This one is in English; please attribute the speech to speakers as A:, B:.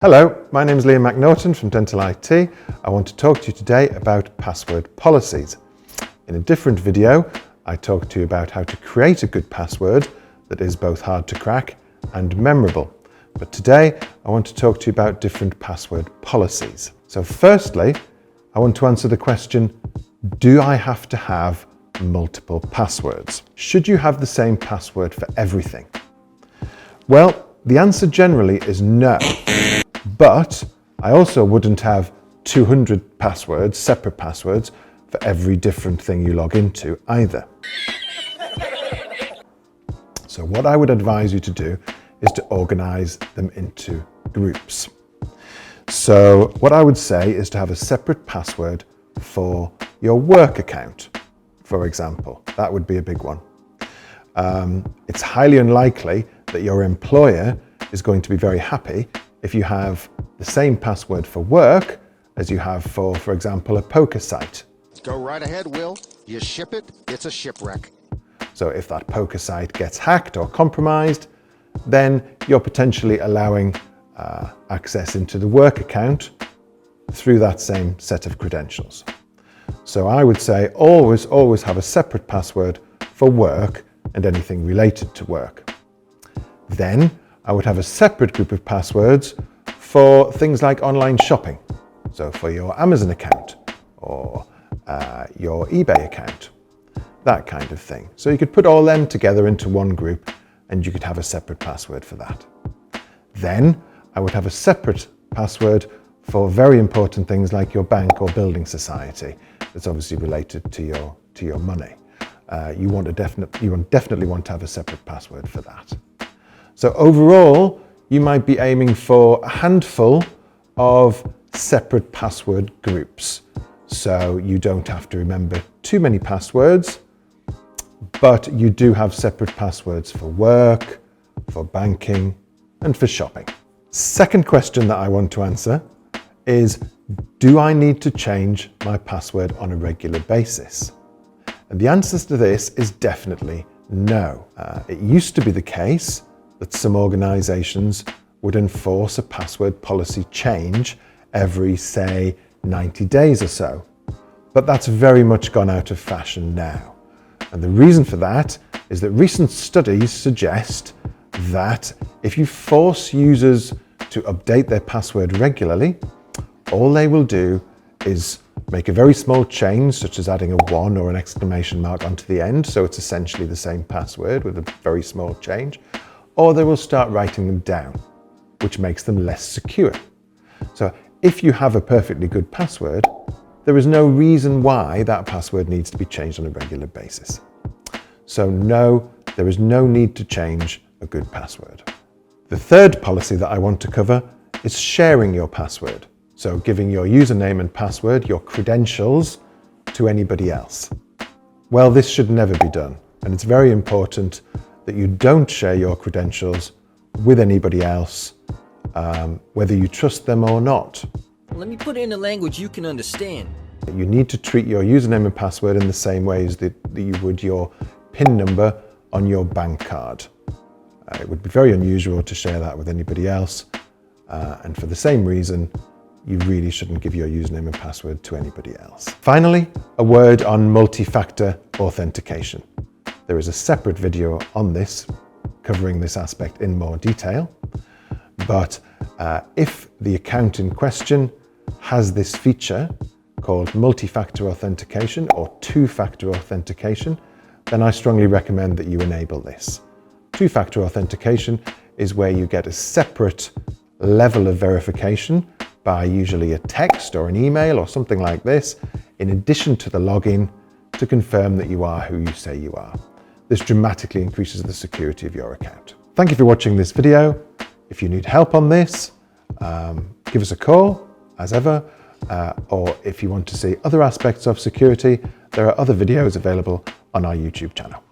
A: Hello, my name is Liam McNaughton from Dental IT. I want to talk to you today about password policies. In a different video, I talked to you about how to create a good password that is both hard to crack and memorable. But today, I want to talk to you about different password policies. So firstly, I want to answer the question, do I have to have multiple passwords? Should you have the same password for everything? Well, the answer generally is no. But I also wouldn't have 200 passwords, separate passwords, for every different thing you log into either. So what I would advise you to do is to organize them into groups. So what I would say is to have a separate password for your work account, for example. That would be a big one. It's highly unlikely that your employer is going to be very happy if you have the same password for work as you have for example, a poker site.
B: Go right ahead, Will. You ship it, it's a shipwreck.
A: So if that poker site gets hacked or compromised, then you're potentially allowing access into the work account through that same set of credentials. So I would say always have a separate password for work and anything related to work. Then I would have a separate group of passwords for things like online shopping. So for your Amazon account or your eBay account, that kind of thing. So you could put all them together into one group and you could have a separate password for that. Then I would have a separate password for very important things like your bank or building society. That's obviously related to your money. You definitely want to have a separate password for that. So overall, you might be aiming for a handful of separate password groups. So you don't have to remember too many passwords, but you do have separate passwords for work, for banking, and for shopping. Second question that I want to answer is, do I need to change my password on a regular basis? And the answer to this is definitely no. It used to be the case that some organizations would enforce a password policy change every, say, 90 days or so. But that's very much gone out of fashion now. And the reason for that is that recent studies suggest that if you force users to update their password regularly, all they will do is make a very small change, such as adding a 1 or an exclamation mark onto the end, so it's essentially the same password with a very small change, or they will start writing them down, which makes them less secure. So if you have a perfectly good password, there is no reason why that password needs to be changed on a regular basis. So no, there is no need to change a good password. The third policy that I want to cover is sharing your password. So giving your username and password, your credentials, to anybody else. Well, this should never be done, and it's very important that you don't share your credentials with anybody else, whether you trust them or not.
C: Let me put it in a language you can understand.
A: You need to treat your username and password in the same way as that you would your PIN number on your bank card. It would be very unusual to share that with anybody else, and for the same reason, you really shouldn't give your username and password to anybody else. Finally, a word on multi-factor authentication. There is a separate video on this, covering this aspect in more detail. But if the account in question has this feature called multi-factor authentication or two-factor authentication, then I strongly recommend that you enable this. Two-factor authentication is where you get a separate level of verification by usually a text or an email or something like this, in addition to the login to confirm that you are who you say you are. This dramatically increases the security of your account. Thank you for watching this video. If you need help on this, give us a call, as ever, or if you want to see other aspects of security, there are other videos available on our YouTube channel.